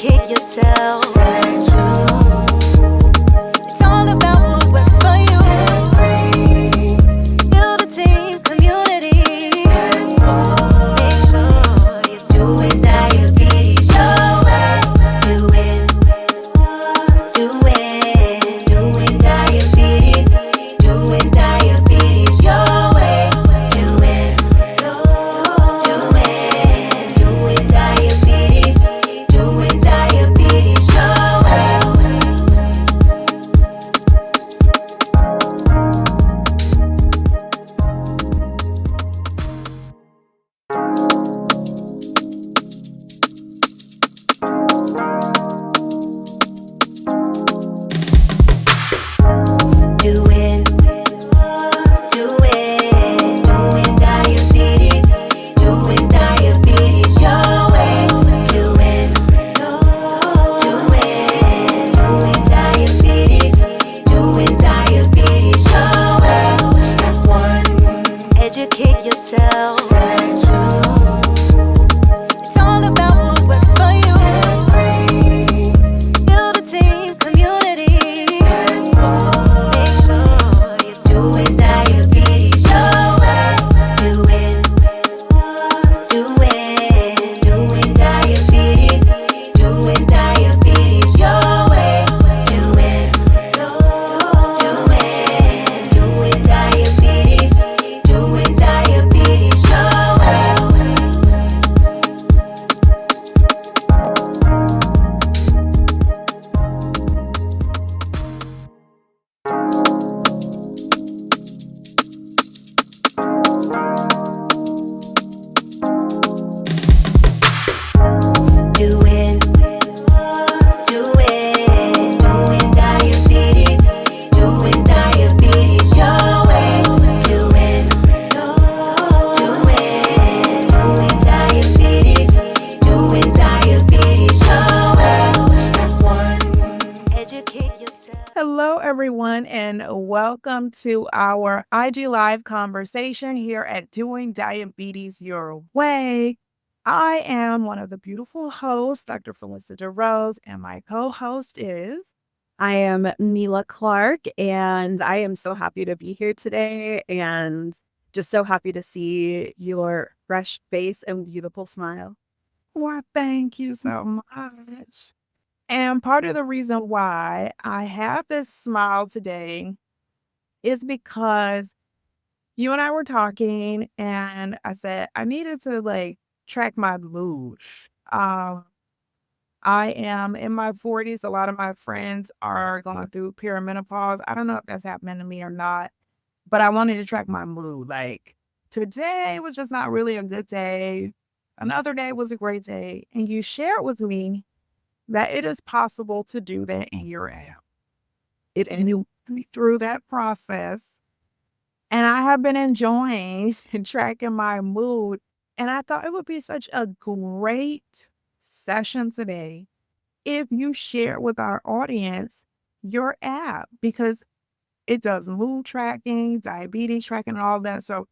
Educate yourself. Stay true. It's all about what works for you. Stay free. Build a team, community. Stay full. Make sure you're doing diabetes your way. Doing diabetes. Doing diabetes your way. Doing diabetes. Doing diabetes your way. Doing diabetes. Doing diabetes your way. Doing diabetes. Doing diabetes your way. Step one, educate yourself. Stay true. It's all about what works for you. Stay free. Build a team, community. Stay full. Make sure you're doing diabetes your way. Doing diabetes. Doing diabetes your way. Doing diabetes. Doing diabetes your way. Doing diabetes. Doing diabetes your way. Doing diabetes. Doing diabetes your way. Step one, educate yourself. Hello, everyone, and welcome to our IG Live conversation here at Doing Diabetes Your Way. I am one of the beautiful hosts, Dr. Felicita Rose, and my co-host is. I am Mila Clark, and I am so happy to be here today and just so happy to see your fresh face and beautiful smile. Well, thank you so much. And part of the reason why I have this smile today is because you and I were talking, and I said I needed to track my mood. Um, I am in my 40s. A lot of my friends are going through perimenopause. I don't know if that's happening to me or not, but I wanted to track my mood. Like today was just not really a good day. Another day was a great day. And you shared with me that it is possible to do that in your app. And you walked me through that process. And I have been enjoying tracking my mood. And I thought it would be such a great session today if you share with our audience your app, because it does mood tracking, diabetes tracking, and all that. So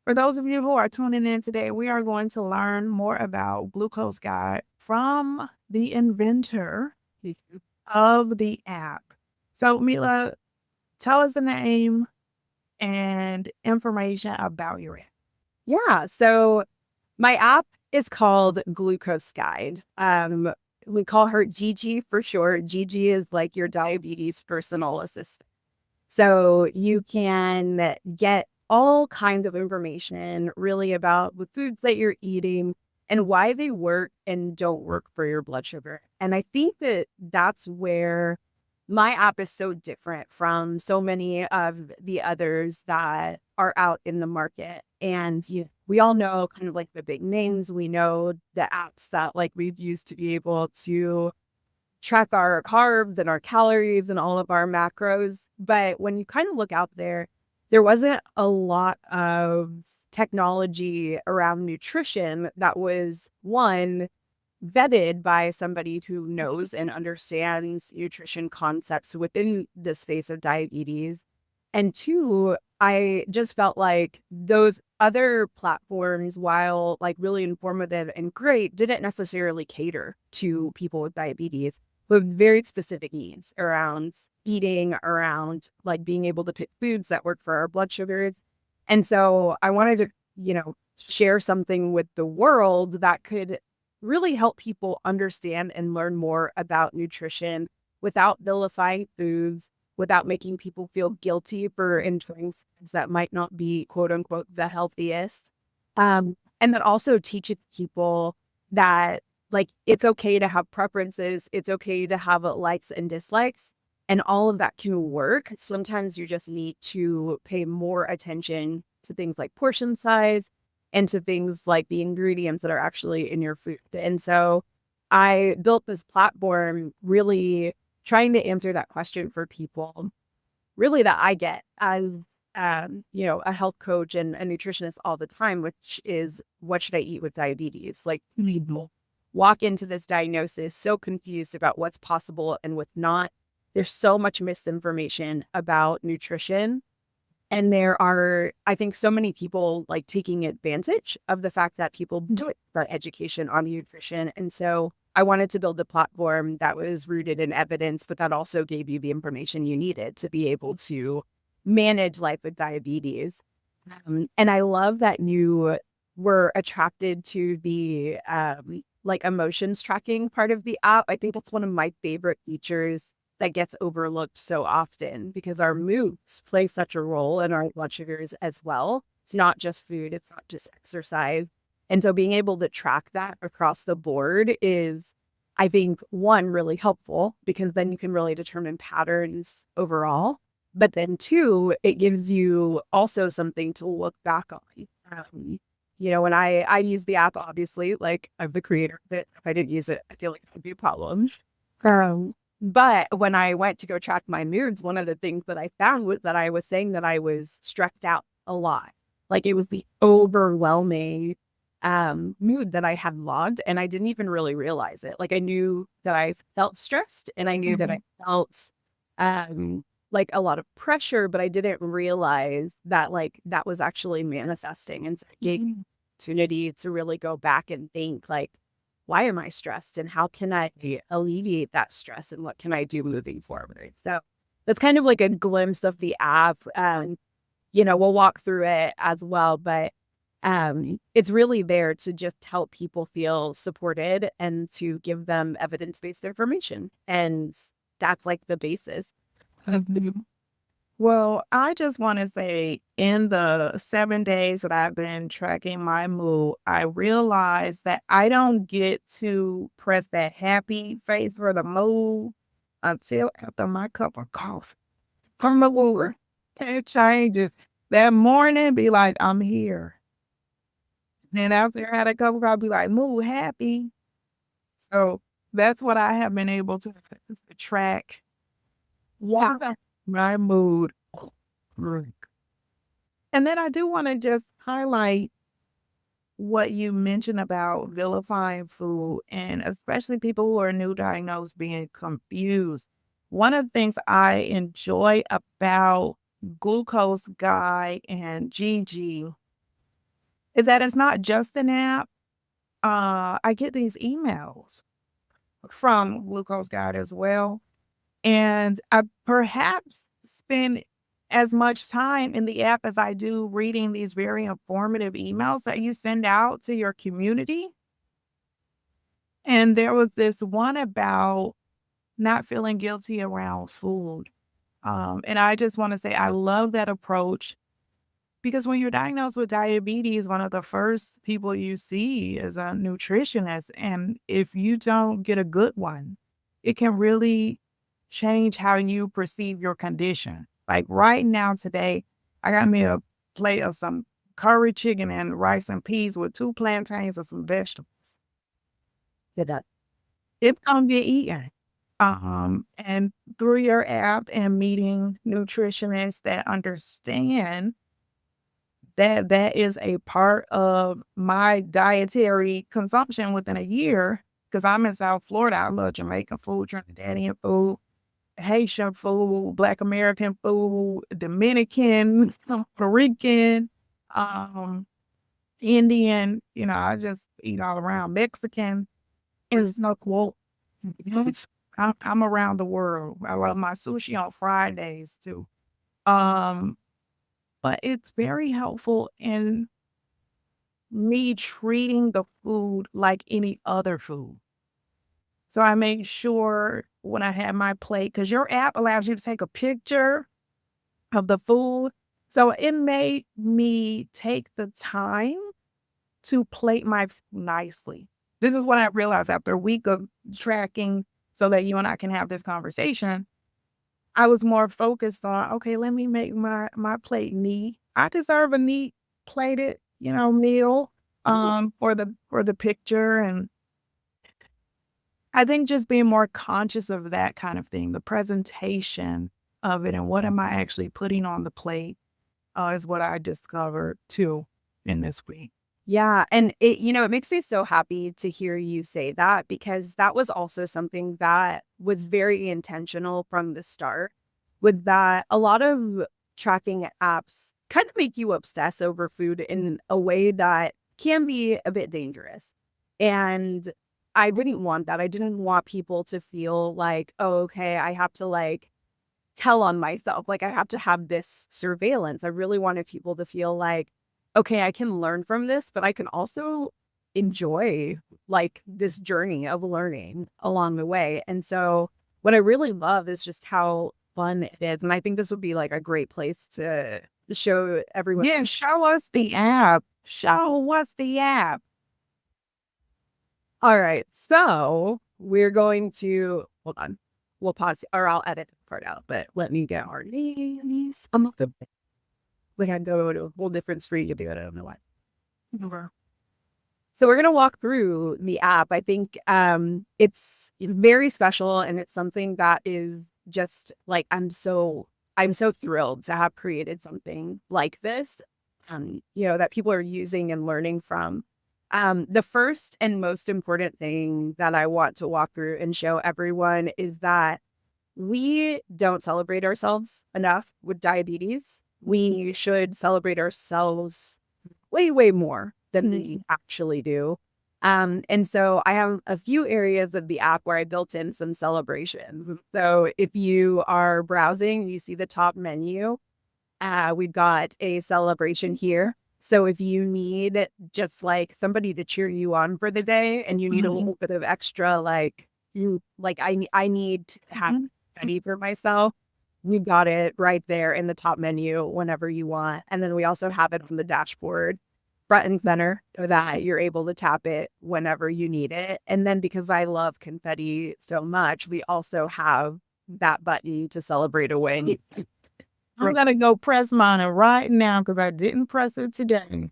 for those of you who are tuning in today, we are going to learn more about Glucose Guide from the inventor of the app. So Mila, tell us the name and information about your app. Yeah, so my app is called Glucose Guide. We call her Gigi for short. Gigi is like your diabetes personal assistant. So you can get all kinds of information really about the foods that you're eating and why they work and don't work for your blood sugar. And I think that that's where my app is so different from so many of the others that are out in the market. And we all know kind of like the big names. We know the apps that like we've used to be able to track our carbs and our calories and all of our macros. But when you kind of look out there, there wasn't a lot of technology around nutrition that was, one, vetted by somebody who knows and understands nutrition concepts within the space of diabetes. And two, I just felt like those other platforms, while like really informative and great, didn't necessarily cater to people with diabetes with very specific needs around eating, around like being able to pick foods that work for our blood sugars. And so I wanted to, share something with the world that could really help people understand and learn more about nutrition without vilifying foods, without making people feel guilty for enjoying foods that might not be quote unquote the healthiest. And then also teaching people that like it's okay to have preferences, it's okay to have likes and dislikes, and all of that can work. Sometimes you just need to pay more attention to things like portion size and to things like the ingredients that are actually in your food. And so I built this platform really trying to answer that question for people, really that I get as a health coach and a nutritionist all the time, which is what should I eat with diabetes? Like people walk into this diagnosis so confused about what's possible and what's not. There's so much misinformation about nutrition. And there are, I think, so many people like taking advantage of the fact that people do it for education on nutrition. And so I wanted to build a platform that was rooted in evidence, but that also gave you the information you needed to be able to manage life with diabetes. And I love that you were attracted to the like emotions tracking part of the app. I think that's one of my favorite features that gets overlooked so often because our moods play such a role in our blood sugars as well. It's not just food, it's not just exercise. And so being able to track that across the board is, I think, one, really helpful because then you can really determine patterns overall. But then two, it gives you also something to look back on. When I use the app, obviously, like I'm the creator of it. If I didn't use it, I feel like it would be a problem. But when I went to go track my moods, one of the things that I found was that I was saying that I was stressed out a lot. Like it was the overwhelming mood that I had logged, and I didn't even really realize it. Like I knew that I felt stressed and I knew that I felt like a lot of pressure, but I didn't realize that like that was actually manifesting. And so it gave me an opportunity to really go back and think like, why am I stressed and how can I alleviate that stress and what can I do moving forward? So that's kind of like a glimpse of the app. We'll walk through it as well, but it's really there to just help people feel supported and to give them evidence-based information. And that's like the basis. Well, I just want to say in the 7 days that I've been tracking my mood, I realized that I don't get to press that happy face for the mood until after my cup of coffee from the mood. It changes. That morning, be like, I'm here. Then after I had a cup of coffee, be like, mood happy. So that's what I have been able to track. Yeah. My mood. And then I do want to just highlight what you mentioned about vilifying food and especially people who are new diagnosed being confused. One of the things I enjoy about Glucose Guide and GG is that it's not just an app. I get these emails from Glucose Guide as well. And I perhaps spend as much time in the app as I do reading these very informative emails that you send out to your community. And there was this one about not feeling guilty around food. And I just want to say I love that approach because when you're diagnosed with diabetes, one of the first people you see is a nutritionist. And if you don't get a good one, it can really change how you perceive your condition. Like right now today, I got me a plate of some curry chicken and rice and peas with 2 plantains and some vegetables. It's gonna be eaten. And through your app and meeting nutritionists that understand that that is a part of my dietary consumption within a year, because I'm in South Florida. I love Jamaican food, Trinidadian food. Haitian food, Black American food, Dominican, Puerto Rican, um, Indian. I just eat all around. Mexican is no quote. I'm around the world. I love my sushi on Fridays too. Um, but it's very helpful in me treating the food like any other food. So I make sure when I have my plate, because your app allows you to take a picture of the food. So it made me take the time to plate my food nicely. This is what I realized after a week of tracking so that you and I can have this conversation. I was more focused on, okay, let me make my plate neat. I deserve a neat plated, meal for the picture. And I think just being more conscious of that kind of thing, the presentation of it and what am I actually putting on the plate is what I discovered too in this week. Yeah. And it makes me so happy to hear you say that, because that was also something that was very intentional from the start, with that a lot of tracking apps kind of make you obsess over food in a way that can be a bit dangerous. And I didn't want that. I didn't want people to feel like, oh, okay, I have to like tell on myself. Like I have to have this surveillance. I really wanted people to feel like, okay, I can learn from this, but I can also enjoy like this journey of learning along the way. And so what I really love is just how fun it is. And I think this would be like a great place to show everyone. Yeah, show us the app. Show us the app. All right. So we're going to hold on. We'll pause or I'll edit the part out, but let me get our names. We can go to a whole different screen. I don't know why. So we're going to walk through the app. I think it's very special, and it's something that is just like, I'm so thrilled to have created something like this, that people are using and learning from. The first and most important thing that I want to walk through and show everyone is that we don't celebrate ourselves enough with diabetes. We should celebrate ourselves way, way more than we actually do. And so I have a few areas of the app where I built in some celebrations. So if you are browsing, you see the top menu. We've got a celebration here. So if you need just like somebody to cheer you on for the day, and you need a little bit of extra, I need to have ready for myself, we've got it right there in the top menu whenever you want. And then we also have it on the dashboard, front and center, so that you're able to tap it whenever you need it. And then because I love confetti so much, we also have that button to celebrate a win. I'm going to go press mine right now because I didn't press it today.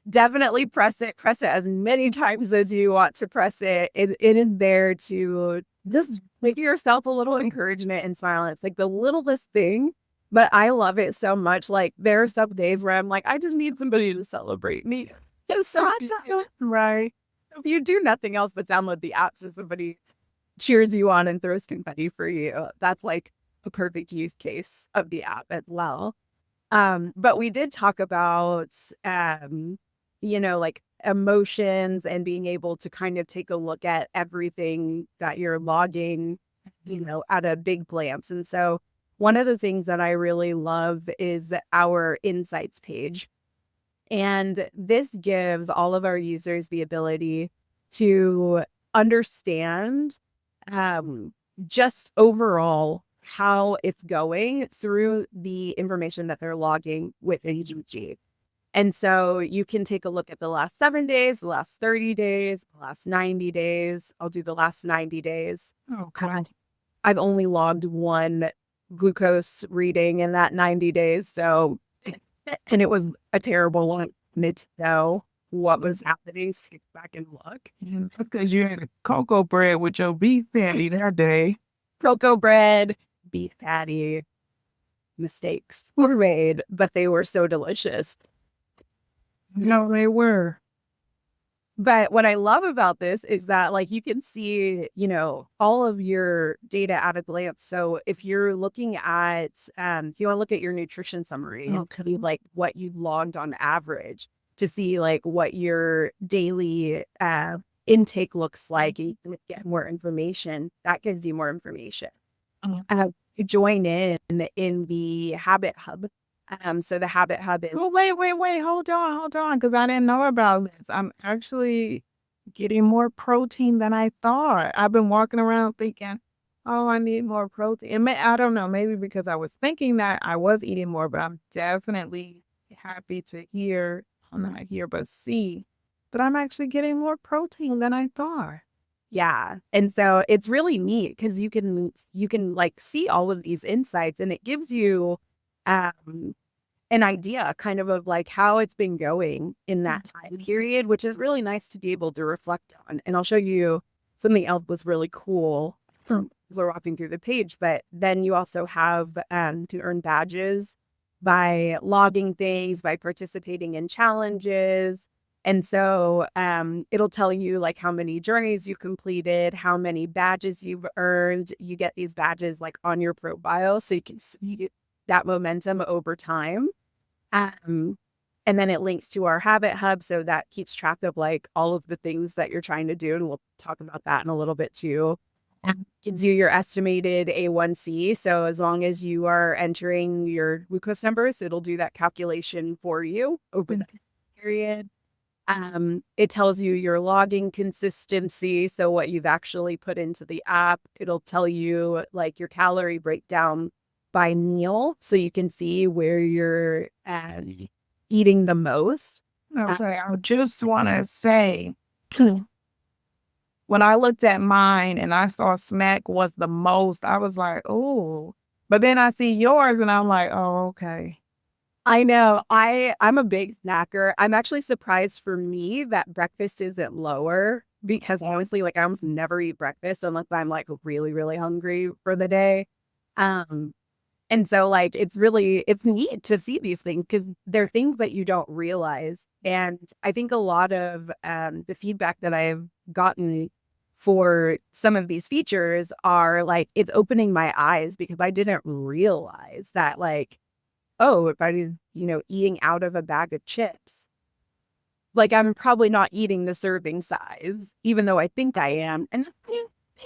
Definitely press it. Press it as many times as you want to press it. It is there to just give yourself a little encouragement and smile. It's like the littlest thing, but I love it so much. Like there are some days where I'm like, I just need somebody to celebrate me. Right. If you do nothing else but download the app so somebody cheers you on and throws confetti for you, that's like a perfect use case of the app as well. But we did talk about, like emotions and being able to kind of take a look at everything that you're logging, at a big glance. And so one of the things that I really love is our insights page. And this gives all of our users the ability to understand just overall how it's going through the information that they're logging with HWC. And so you can take a look at the last 7 days, the last 30 days, the last 90 days. I'll do the last 90 days. Oh, God. I've only logged one glucose reading in that 90 days. So, and it was a terrible one. To know what was happening. Sit back and look. Because you had a cocoa bread with your beef patty that day. Cocoa bread, beef patty. Mistakes were made, but they were so delicious. No, they were. But what I love about this is that like you can see, all of your data at a glance. So if you're looking at, if you want to look at your nutrition summary and see like what you logged on average to see like what your daily intake looks like, you can get more information. That gives you more information. Join in the Habit Hub. So the Habit Hub is Oh, wait, hold on, because I didn't know about this. I'm actually getting more protein than I thought. I've been walking around thinking, oh, I need more protein. I don't know, maybe because I was thinking that I was eating more, but I'm definitely happy to hear, I'm not hear, but see that I'm actually getting more protein than I thought. Yeah. And so it's really neat because you can like see all of these insights, and it gives you an idea kind of like how it's been going in that time period, which is really nice to be able to reflect on. And I'll show you something else was really cool. We're walking through the page, but then you also have to earn badges by logging things, by participating in challenges. And so it'll tell you like how many journeys you completed, how many badges you've earned. You get these badges like on your profile so you can see that momentum over time. And then it links to our Habit Hub. So that keeps track of like all of the things that you're trying to do. And we'll talk about that in a little bit too. Gives you your estimated A1C. So as long as you are entering your glucose numbers, it'll do that calculation for you over that period. It tells you your logging consistency. So what you've actually put into the app. It'll tell you like your calorie breakdown by meal, so you can see where you're eating the most. Okay, I just want to say, when I looked at mine and I saw snack was the most, I was like, oh. But then I see yours and I'm like, oh, okay. I know. I'm a big snacker. I'm actually surprised for me that breakfast isn't lower because honestly, like I almost never eat breakfast unless I'm like really, really hungry for the day. And so like, it's neat to see these things because they're things that you don't realize. And I think a lot of the feedback that I've gotten for some of these features are like, it's opening my eyes because I didn't realize that like, oh, if I did, eating out of a bag of chips, like I'm probably not eating the serving size, even though I think I am. And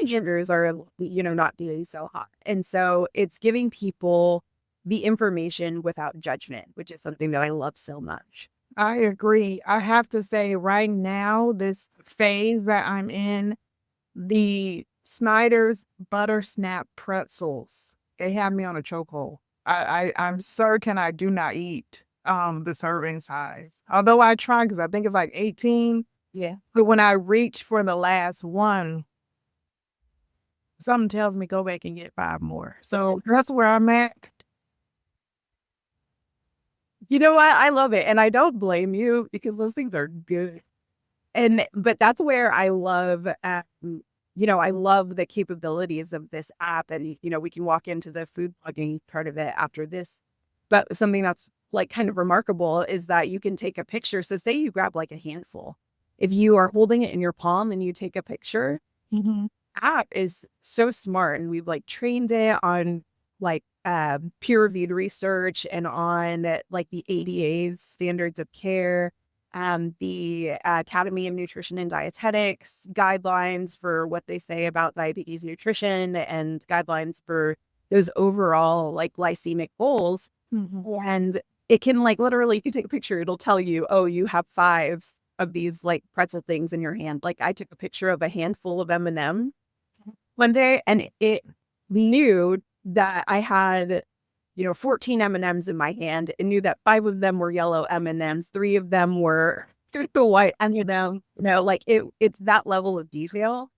sugars are, not doing so hot. And so it's giving people the information without judgment, which is something that I love so much. I agree. I have to say right now, this phase that I'm in, the Snyder's Butter Snap pretzels, they have me on a chokehold. I'm certain I do not eat the serving size. Although I try because I think it's like 18. Yeah. But when I reach for the last one, something tells me go back and get 5 more. So that's where I'm at. You know what? I love it. And I don't blame you because those things are good. But that's where I love, I love the capabilities of this app. And, we can walk into the food blogging part of it after this. But something that's like kind of remarkable is that you can take a picture. So say you grab like a handful. If you are holding it in your palm and you take a picture, app is so smart, and we've like trained it on like peer-reviewed research and on like the ADA's standards of care, the Academy of Nutrition and Dietetics guidelines for what they say about diabetes nutrition and guidelines for those overall like glycemic goals. And it can like literally, you can take a picture, it'll tell you, oh, you have 5 of these like pretzel things in your hand. Like I took a picture of a handful of M&M one day, and it knew that I had, 14 M&Ms in my hand, and knew that 5 of them were yellow M&Ms, 3 of them were the white M&M. Like it's that level of detail.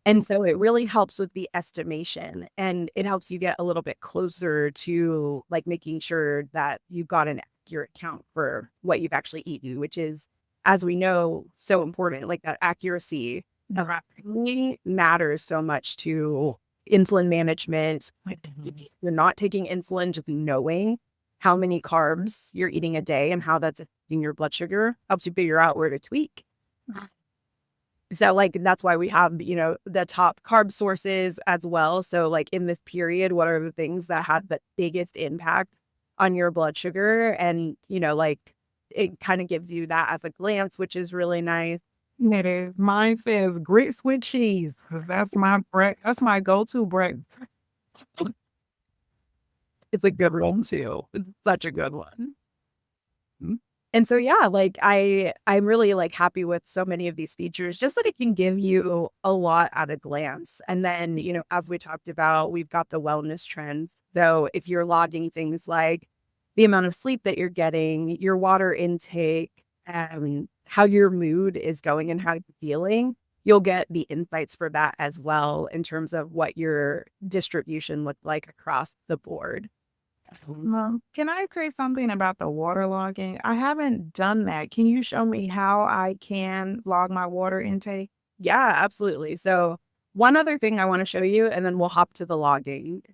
And so it really helps with the estimation, and it helps you get a little bit closer to like making sure that you've got an accurate count for what you've actually eaten, which is, as we know, so important. Like that accuracy really matters so much to insulin management. You're not taking insulin, just knowing how many carbs you're eating a day and how that's affecting your blood sugar helps you figure out where to tweak. So like that's why we have, the top carb sources as well. So like in this period, what are the things that have the biggest impact on your blood sugar? And, like it kind of gives you that as a glance, which is really nice. It is. Mine says grits with cheese because that's my go-to breakfast. It's a good one too. It's such a good one. And so, yeah, like I'm really like happy with so many of these features, just that it can give you a lot at a glance. And then, as we talked about, we've got the wellness trends. So if you're logging things like the amount of sleep that you're getting, your water intake, how your mood is going and how you're feeling, you'll get the insights for that as well in terms of what your distribution looked like across the board. Can I say something about the water logging? I haven't done that. Can you show me how I can log my water intake? Yeah, absolutely. So one other thing I want to show you, and then we'll hop to the logging.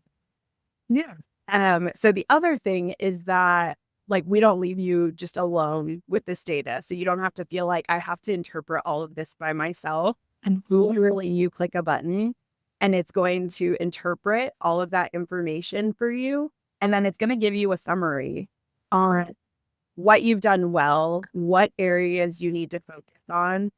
Yeah. So the other thing is that like we don't leave you just alone with this data. So you don't have to feel like I have to interpret all of this by myself. And literally you click a button and it's going to interpret all of that information for you. And then it's going to give you a summary on what you've done well, what areas you need to focus on,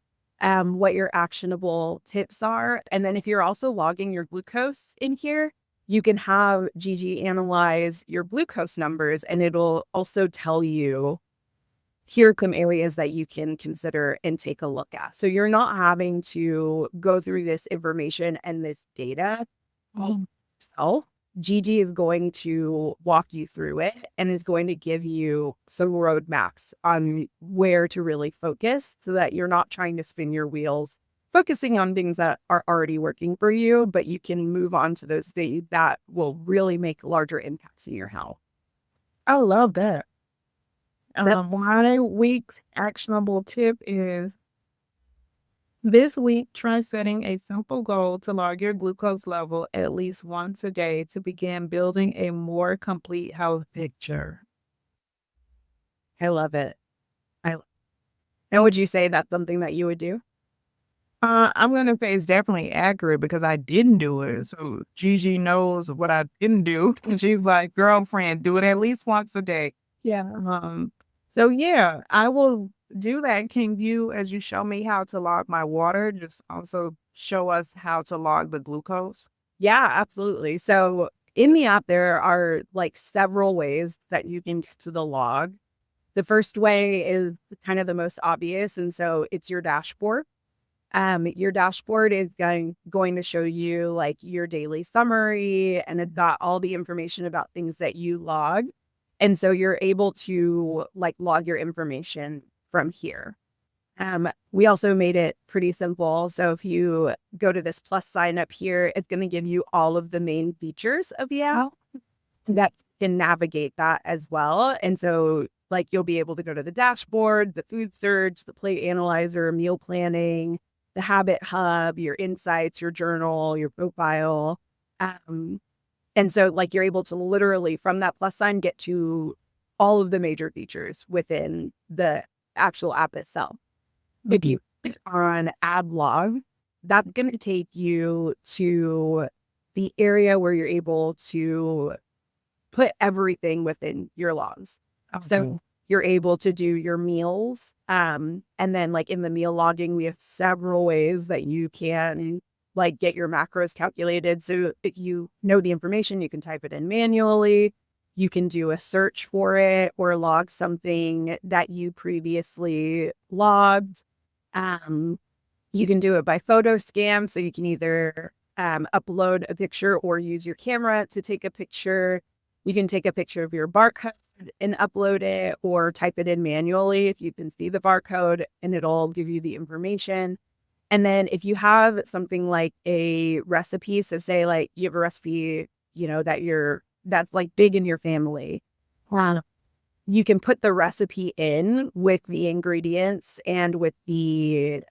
what your actionable tips are. And then if you're also logging your glucose in here, you can have Gigi analyze your glucose numbers and it'll also tell you, here are some areas that you can consider and take a look at. So you're not having to go through this information and this data yourself. Gigi is going to walk you through it and is going to give you some roadmaps on where to really focus so that you're not trying to spin your wheels, focusing on things that are already working for you, but you can move on to those things that will really make larger impacts in your health. I love that. My week's actionable tip is this week, try setting a simple goal to log your glucose level at least once a day to begin building a more complete health picture. I love it. And would you say that's something that you would do? I'm going to say it's definitely accurate because I didn't do it. So Gigi knows what I didn't do. And she's like, girlfriend, do it at least once a day. Yeah. So yeah, I will do that. Can you, as you show me how to log my water, just also show us how to log the glucose? Yeah, absolutely. So in the app, there are like several ways that you can get to the log. The first way is kind of the most obvious. And so it's your dashboard. Your dashboard is going to show you like your daily summary and it's got all the information about things that you log. And so you're able to like log your information from here. We also made it pretty simple. So if you go to this plus sign up here, it's going to give you all of the main features of the app that can navigate that as well. And so like you'll be able to go to the dashboard, the food search, the plate analyzer, meal planning, the habit hub, your insights, your journal, your profile. And so like you're able to literally from that plus sign get to all of the major features within the actual app itself. If you are on ad log, that's going to take you to the area where you're able to put everything within your logs. Okay. So you're able to do your meals. And then like in the meal logging, we have several ways that you can like get your macros calculated. So if you know the information, you can type it in manually. You can do a search for it or log something that you previously logged. You can do it by photo scan. So you can either upload a picture or use your camera to take a picture. You can take a picture of your barcode and upload it or type it in manually if you can see the barcode and it'll give you the information. And then if you have something like a recipe, so say like you have a recipe, that's like big in your family. You can put the recipe in with the ingredients and with the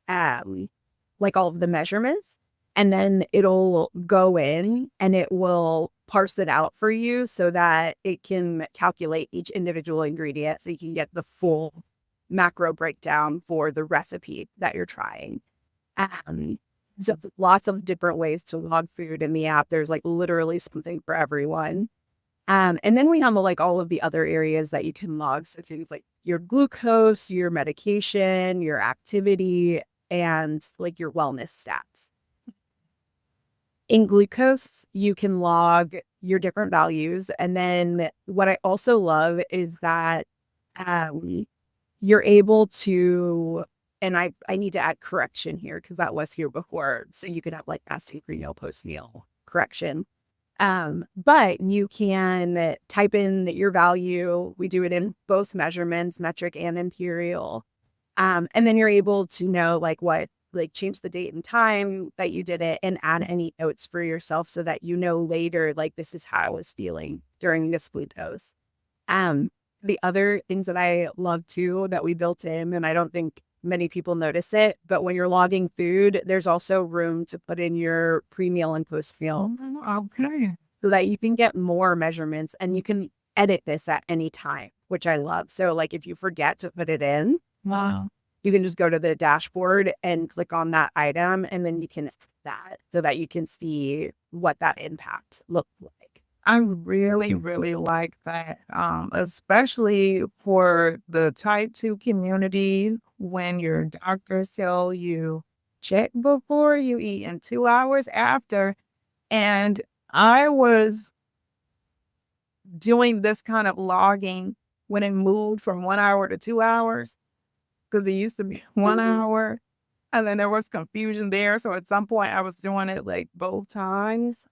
like all of the measurements, and then it'll go in and it will parse it out for you so that it can calculate each individual ingredient so you can get the full macro breakdown for the recipe that you're trying. Um, so lots of different ways to log food in the app. There's like literally something for everyone. And then we have like all of the other areas that you can log. So things like your glucose, your medication, your activity, and like your wellness stats. In glucose, you can log your different values. And then what I also love is that you're able to, and I need to add correction here because that was here before. So you could have like fasting, pre-meal, post-meal correction. But you can type in your value. We do it in both measurements, metric and imperial. And then you're able to know change the date and time that you did it and add any notes for yourself so that you know later, like, this is how I was feeling during this food dose. The other things that I love too that we built in, and I don't think many people notice it, but when you're logging food, there's also room to put in your pre-meal and post-meal Okay. so that you can get more measurements and you can edit this at any time, which I love. So like if you forget to put it in, Wow. you can just go to the dashboard and click on that item, and then you can set that so that you can see what that impact looked like. I really, really like that, especially for the type 2 community when your doctors tell you check before you eat and 2 hours after. And I was doing this kind of logging when it moved from 1 hour to 2 hours because it used to be 1 hour and then there was confusion there. So at some point I was doing it like both times.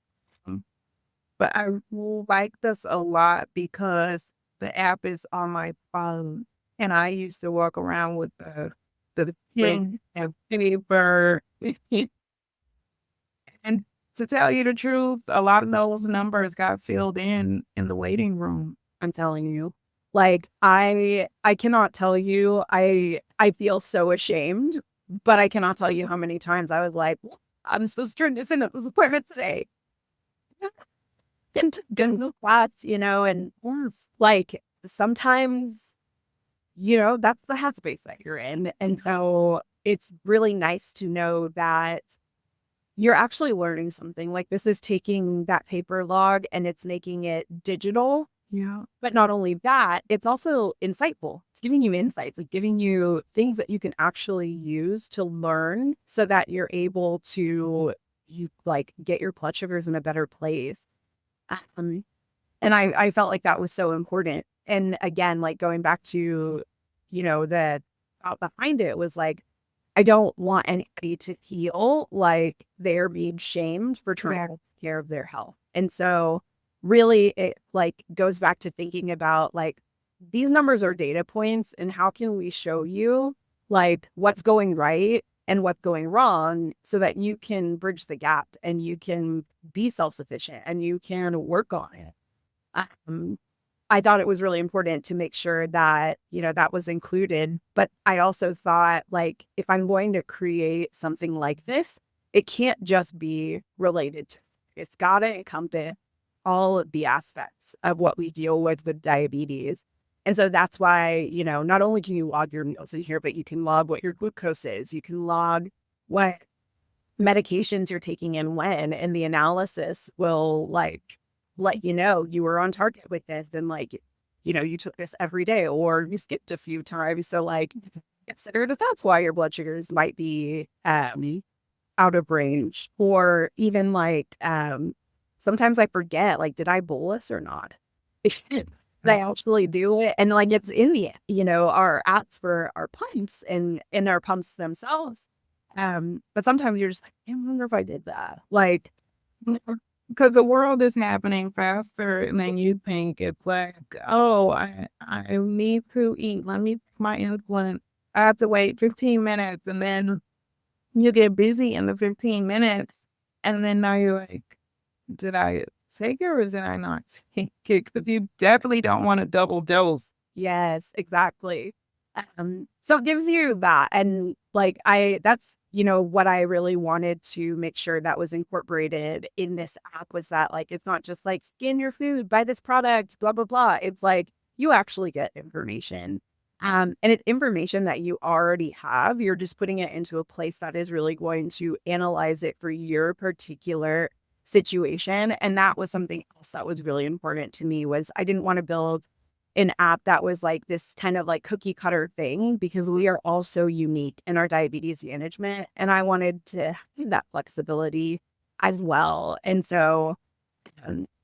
But I like this a lot because the app is on my phone, and I used to walk around with the pen and paper. And to tell you the truth, a lot of those numbers got filled in the waiting room. I'm telling you. Like I cannot tell you. I feel so ashamed, but I cannot tell you how many times I was like, I'm supposed to turn this in at this appointment today. And go to class, and like sometimes, that's the headspace that you're in. And so it's really nice to know that you're actually learning something. Like this is taking that paper log and it's making it digital. Yeah. But not only that, it's also insightful. It's giving you insights, like giving you things that you can actually use to learn so that you're able to get your blood sugars in a better place. And I felt like that was so important. And again, like going back to, the thought behind it was like, I don't want anybody to feel like they're being shamed for trying to take care of their health. And so really it like goes back to thinking about like these numbers are data points and how can we show you like what's going right and what's going wrong so that you can bridge the gap and you can be self-sufficient and you can work on it. I thought it was really important to make sure that, that was included. But I also thought like, if I'm going to create something like this, it can't just be related to, it's got to encompass all of the aspects of what we deal with diabetes. And so that's why, not only can you log your meals in here, but you can log what your glucose is. You can log what medications you're taking and when, and the analysis will like let you know you were on target with this and like, you took this every day or you skipped a few times. So like consider that that's why your blood sugars might be out of range. Or even like sometimes I forget, like, did I bolus or not? I actually do it. And like it's in the, our apps for our pumps and in our pumps themselves. But sometimes you're just like, I wonder if I did that. Like, because the world is happening faster than you think. It's like, oh, I need to eat. Let me take my insulin. I have to wait 15 minutes. And then you get busy in the 15 minutes. And then now you're like, did I take it or did I not take it? Because you definitely don't want to double dose. yes, exactly. So it gives you that. And like, that's, what I really wanted to make sure that was incorporated in this app was that like, it's not just like scan your food, buy this product, blah, blah, blah. It's like, you actually get information. And it's information that you already have. You're just putting it into a place that is really going to analyze it for your particular situation. And that was something else that was really important to me was I didn't want to build an app that was like this kind of like cookie cutter thing because we are all so unique in our diabetes management. And I wanted to have that flexibility as well. And so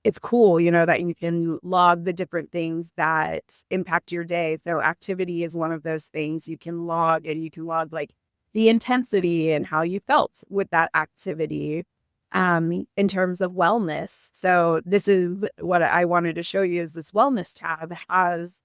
it's cool, that you can log the different things that impact your day. So activity is one of those things you can log, and you can log like the intensity and how you felt with that activity in terms of wellness. So this is what I wanted to show you is this wellness tab has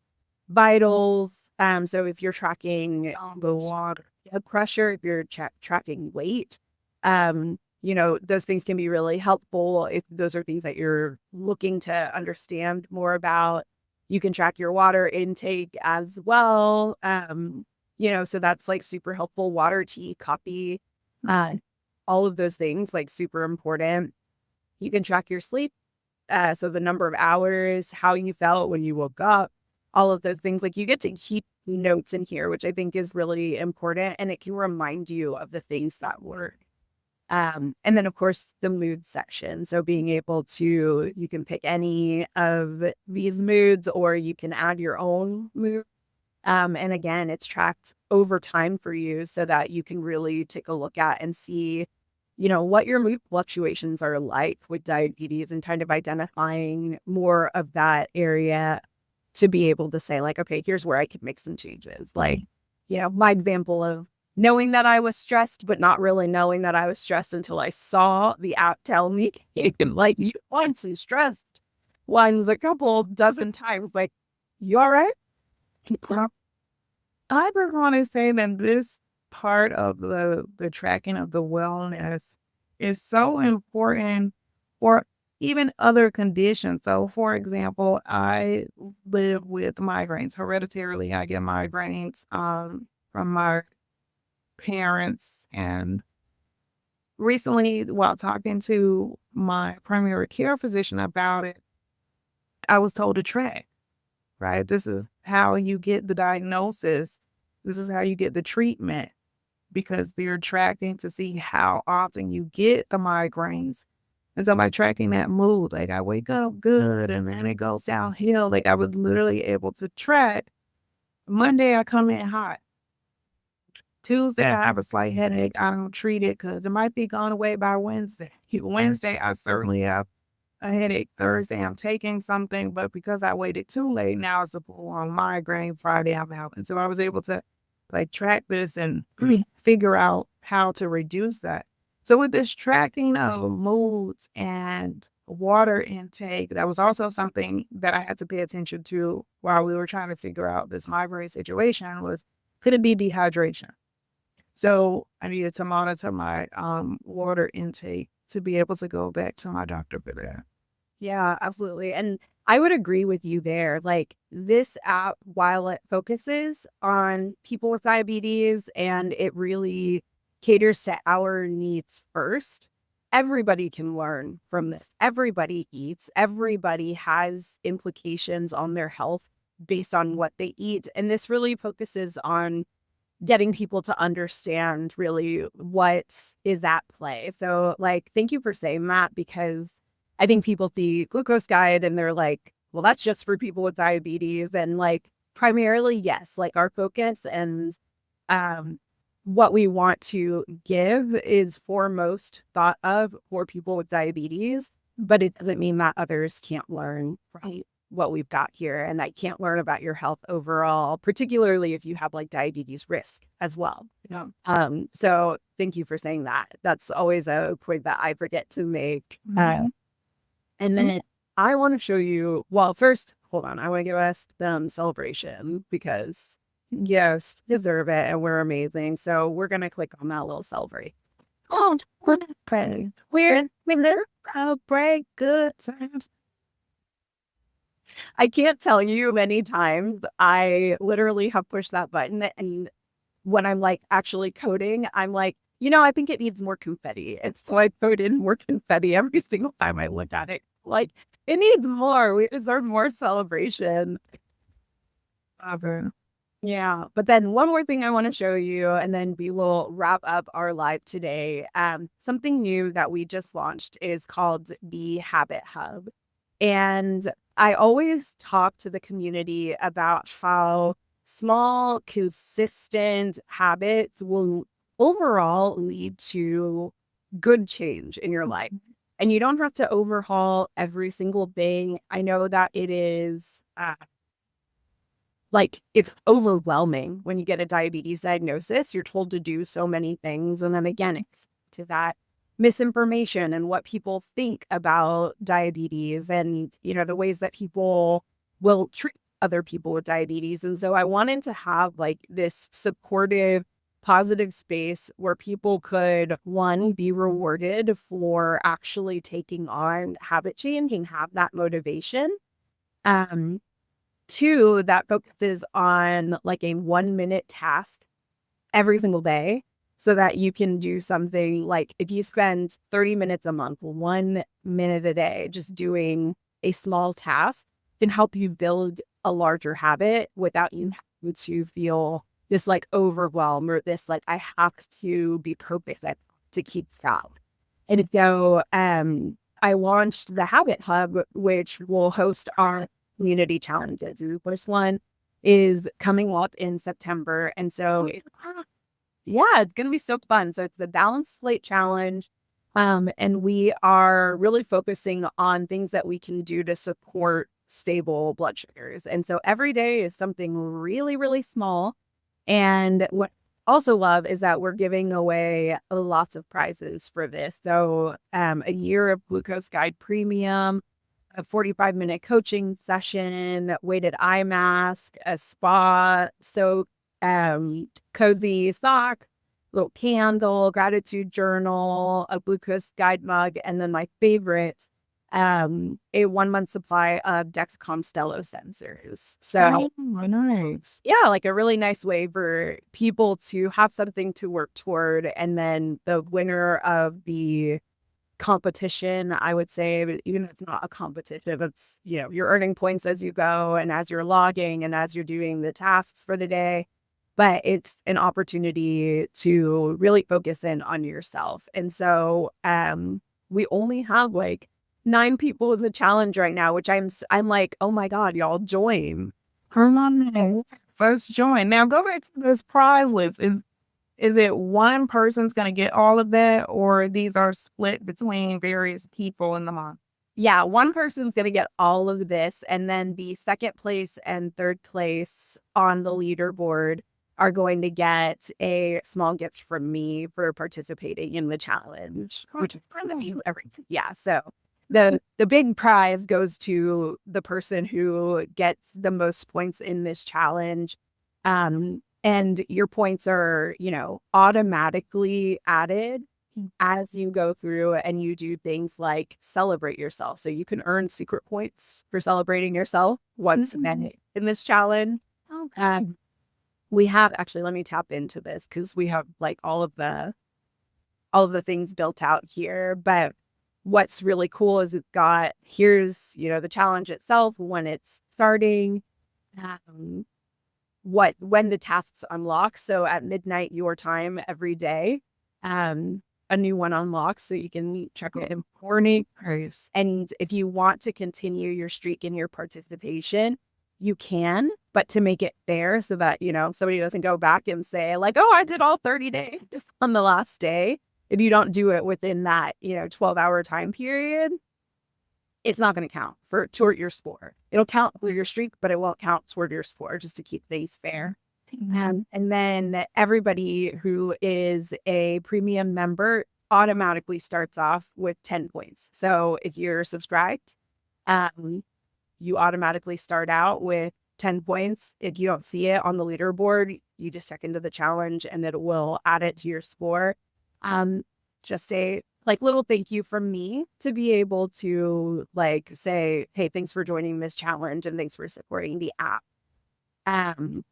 vitals. So if you're tracking the water, blood pressure, if you're tracking weight, those things can be really helpful if those are things that you're looking to understand more about. You can track your water intake as well. So that's like super helpful. Water, tea, coffee, all of those things, like super important. You can track your sleep. So the number of hours, how you felt when you woke up, all of those things. Like you get to keep notes in here, which I think is really important. And it can remind you of the things that work. And then, of course, the mood section. So being able to, you can pick any of these moods or you can add your own mood. And again, it's tracked over time for you so that you can really take a look at and see, what your mood fluctuations are like with diabetes and kind of identifying more of that area to be able to say like, okay, here's where I could make some changes. Like, my example of knowing that I was stressed, but not really knowing that I was stressed until I saw the app tell me, like, you aren't so stressed. Once a couple dozen times, like, you all right? I would want to say that this part of the tracking of the wellness is so important for even other conditions. So, for example, I live with migraines. Hereditarily, I get migraines from my parents. And recently, while talking to my primary care physician about it, I was told to track, right? This is how you get the diagnosis. This is how you get the treatment because they're tracking to see how often you get the migraines. And so by tracking that mood, like I wake up good and then it goes downhill, like I was literally able to track. Monday, I come in hot. Tuesday, I have a slight headache. I don't treat it because it might be gone away by Wednesday. Wednesday, I certainly have a headache. Thursday, I'm taking something, but because I waited too late, now it's a full-on migraine. Friday, I'm out. And so I was able to like track this and figure out how to reduce that. So with this tracking of moods and water intake, that was also something that I had to pay attention to while we were trying to figure out this migraine situation was, could it be dehydration? So I needed to monitor my water intake to be able to go back to my doctor for that. Yeah, absolutely. And I would agree with you there. Like this app, while it focuses on people with diabetes and it really caters to our needs first, everybody can learn from this. Everybody eats. Everybody has implications on their health based on what they eat. And this really focuses on getting people to understand really what is at play. So like, thank you for saying that because I think people see glucose guide and they're like, well, that's just for people with diabetes. And like, primarily, yes, like our focus and what we want to give is foremost thought of for people with diabetes, but it doesn't mean that others can't learn from what we've got here and that can't learn about your health overall, particularly if you have like diabetes risk as well. Yeah. So thank you for saying that. That's always a point that I forget to make. And then I want to show you, well, first, hold on. I want to give us some celebration because yes, deserve it. And we're amazing. So we're going to click on that little celebrate. Oh, what a we're celebrate good times. I can't tell you many times I literally have pushed that button and when I'm like actually coding, I'm like, I think it needs more confetti. And so I put in more confetti every single time I look at it. Like, it needs more. We deserve more celebration. Yeah. But then one more thing I want to show you, and then we will wrap up our live today. Something new that we just launched is called the Habit Hub. And I always talk to the community about how small, consistent habits will overall lead to good change in your life. And you don't have to overhaul every single thing. I know that it is like it's overwhelming when you get a diabetes diagnosis. You're told to do so many things. And then again, it's to that misinformation and what people think about diabetes and, the ways that people will treat other people with diabetes. And so I wanted to have like this supportive, positive space where people could, one, be rewarded for actually taking on habit change and have that motivation. Two, that focuses on like a 1-minute task every single day so that you can do something like if you spend 30 minutes a month, 1 minute a day, just doing a small task can help you build a larger habit without you having to feel this like overwhelm or this like I have to be perfect to keep track. And so I launched the Habit Hub, which will host our community challenges. The first one is coming up in September. And so, it's going to be so fun. So it's the Balanced Slate Challenge. And we are really focusing on things that we can do to support stable blood sugars. And so every day is something really, really small. And what I also love is that we're giving away lots of prizes for this. So a year of Glucose Guide Premium, a 45-minute coaching session, weighted eye mask, a spa, so cozy sock, little candle, gratitude journal, a glucose guide mug, and then my favorite, a 1-month supply of Dexcom Stello sensors. So nice. yeah, like a really nice way for people to have something to work toward. And then the winner of the competition, I would say, even if it's not a competition, it's, you're earning points as you go and as you're logging and as you're doing the tasks for the day. But it's an opportunity to really focus in on yourself. And so we only have like 9 people in the challenge right now, which I'm like, oh my God, y'all join. Come on, first join. Now go back to this prize list. Is it one person's going to get all of that, or these are split between various people in the month? Yeah, one person's going to get all of this, and then the second place and third place on the leaderboard are going to get a small gift from me for participating in the challenge, which is pretty everything. Yeah, so the big prize goes to the person who gets the most points in this challenge. And your points are, automatically added as you go through and you do things like celebrate yourself. So you can earn secret points for celebrating yourself once a minute in this challenge. Okay. We have actually, let me tap into this because we have like all of the things built out here. But what's really cool is here's, the challenge itself, when it's starting, when the tasks unlock. So at midnight your time every day, a new one unlocks, so you can check it in the morning. And if you want to continue your streak in your participation, you can, but to make it fair so that, somebody doesn't go back and say like, oh, I did all 30 days on the last day. If you don't do it within that, 12-hour time period, it's not going to count toward your score. It'll count for your streak, but it won't count toward your score, just to keep things fair. And then everybody who is a premium member automatically starts off with 10 points. So if you're subscribed, you automatically start out with 10 points. If you don't see it on the leaderboard, you just check into the challenge and it will add it to your score. Just a little thank you from me to be able to say, hey, thanks for joining this challenge and thanks for supporting the app.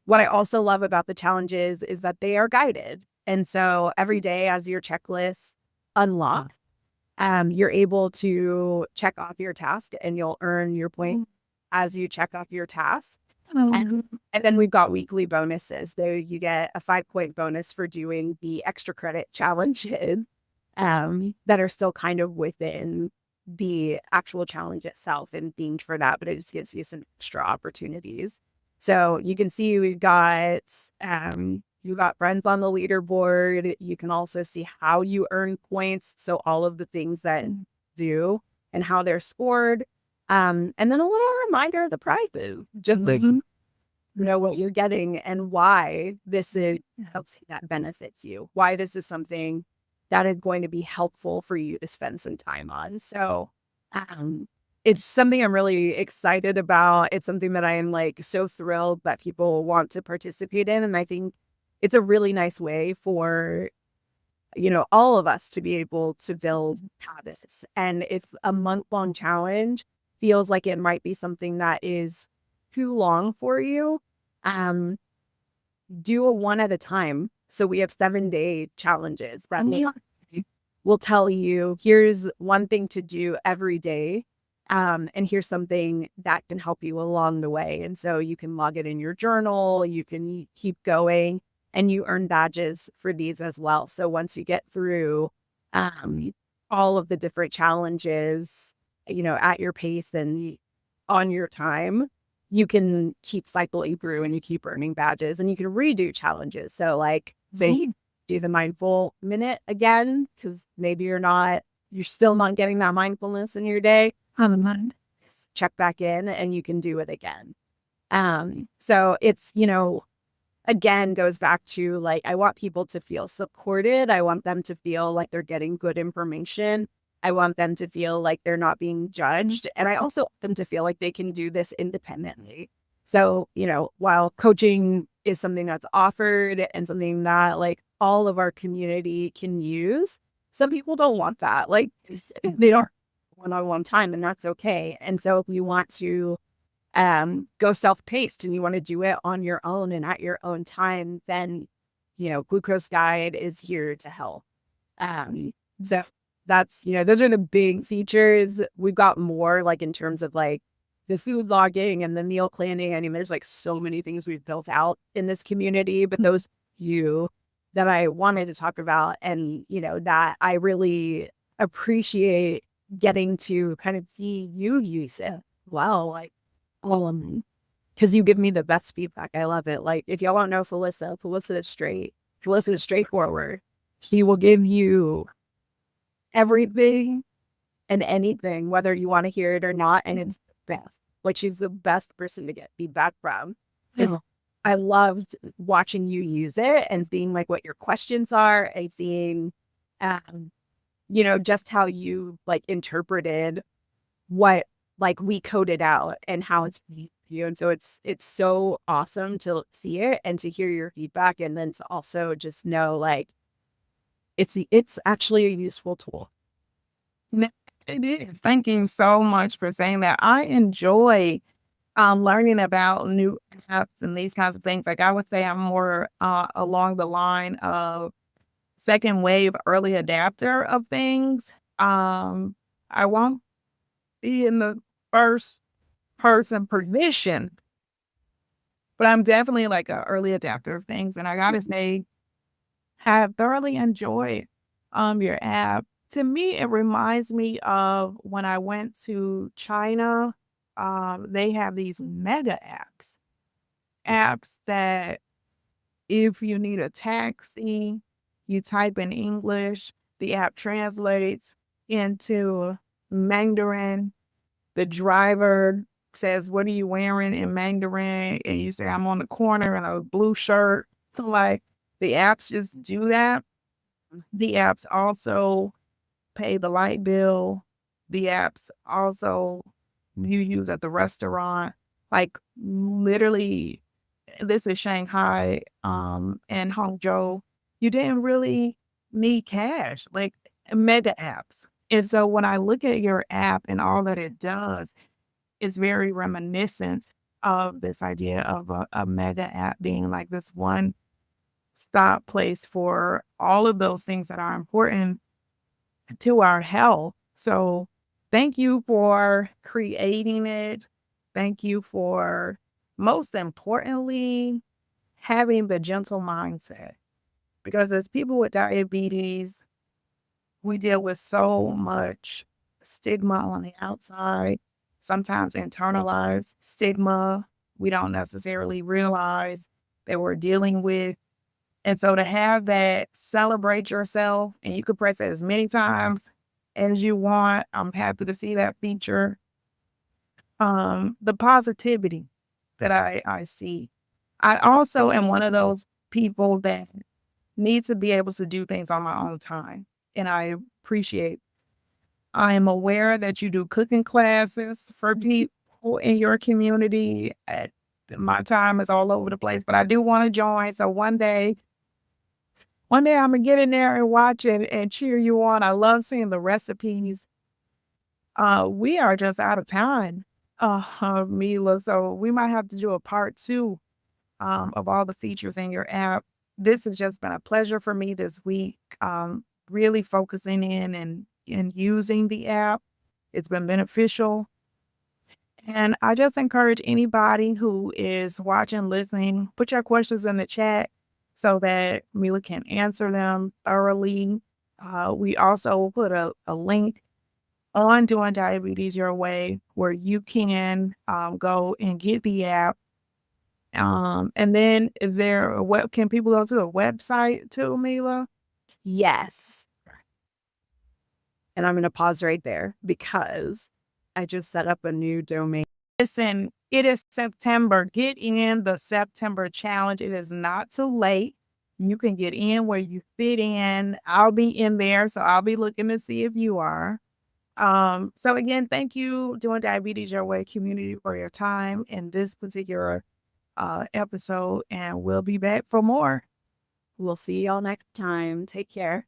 What I also love about the challenges is that they are guided. And so every day as your checklist unlocks, you're able to check off your task and you'll earn your point as you check off your task. And then we've got weekly bonuses. So you get a 5-point bonus for doing the extra credit challenges that are still kind of within the actual challenge itself and themed for that, but it just gives you some extra opportunities. So you can see you've got friends on the leaderboard. You can also see how you earn points. So all of the things that do and how they're scored. And then a little reminder of the prizes, just like know what you're getting and why this is helps you, that benefits you. Why this is something that is going to be helpful for you to spend some time on. So it's something I'm really excited about. It's something that I am like so thrilled that people want to participate in. And I think it's a really nice way for, all of us to be able to build habits. And if a month-long challenge feels like it might be something that is too long for you, do a one at a time. So we have 7-day challenges that will tell you, here's one thing to do every day. And here's something that can help you along the way. And so you can log it in your journal, you can keep going, and you earn badges for these as well. So once you get through all of the different challenges, at your pace and on your time, you can keep cycling through and you keep earning badges and you can redo challenges. So like they do the mindful minute again, because maybe you're still not getting that mindfulness in your day. Check back in and you can do it again. So it's, again, goes back to like, I want people to feel supported. I want them to feel like they're getting good information. I want them to feel like they're not being judged. And I also want them to feel like they can do this independently. So, while coaching is something that's offered and something that like all of our community can use, some people don't want that. Like they don't one-on-one time, and that's okay. And so if you want to go self-paced and you want to do it on your own and at your own time, then, Glucose Guide is here to help. So that's, those are the big features. We've got more like in terms of like the food logging and the meal planning. I mean, there's like so many things we've built out in this community, but those few that I wanted to talk about and, that I really appreciate getting to kind of see you use it. Wow. Like, because you give me the best feedback. I love it. Like if y'all don't know Felissa is straight. Felissa is straightforward. He will give you everything and anything, whether you want to hear it or not, and it's the best. Like she's the best person to get feedback from. I loved watching you use it and seeing like what your questions are and seeing, just how you like interpreted what like we coded out and how it's you. And so it's so awesome to see it and to hear your feedback, and then to also just know like it's actually a useful tool. It is. Thank you so much for saying that. I enjoy learning about new apps and these kinds of things. Like I would say I'm more along the line of second wave early adapter of things. I won't be in the first person position, but I'm definitely like an early adapter of things. And I gotta say, have thoroughly enjoyed your app. To me, it reminds me of when I went to China. They have these mega apps that if you need a taxi, you type in English, the app translates into Mandarin. The driver says, "What are you wearing?" in Mandarin, and you say, "I'm on the corner in a blue shirt." Like the apps just do that. The apps also pay the light bill. The apps also you use at the restaurant. Like literally, this is Shanghai and Hangzhou. You didn't really need cash, like mega apps. And so when I look at your app and all that it does, it's very reminiscent of this idea of a mega app being like this one stop place for all of those things that are important to our health. So thank you for creating it. Thank you for most importantly, having the gentle mindset. Because as people with diabetes, we deal with so much stigma on the outside, sometimes internalized stigma we don't necessarily realize that we're dealing with. And so to have that celebrate yourself, and you can press it as many times as you want. I'm happy to see that feature. The positivity that I see. I also am one of those people that need to be able to do things on my own time. And I appreciate, I am aware that you do cooking classes for people in your community. My time is all over the place, but I do want to join. So one day I'm gonna get in there and watch it and cheer you on. I love seeing the recipes. We are just out of time, Mila. So we might have to do a part 2 of all the features in your app. This has just been a pleasure for me this week. Really focusing in and using the app. It's been beneficial. And I just encourage anybody who is watching, listening, put your questions in the chat so that Mila can answer them thoroughly. We also put a link on Doing Diabetes Your Way where you can go and get the app. And then can people go to the website too, Mila? Yes. And I'm going to pause right there because I just set up a new domain. Listen, it is September. Get in the September challenge. It is not too late. You can get in where you fit in. I'll be in there, so I'll be looking to see if you are. So again, thank you, Doing Diabetes Your Way community, for your time in this particular episode, and we'll be back for more. We'll see y'all next time. Take care.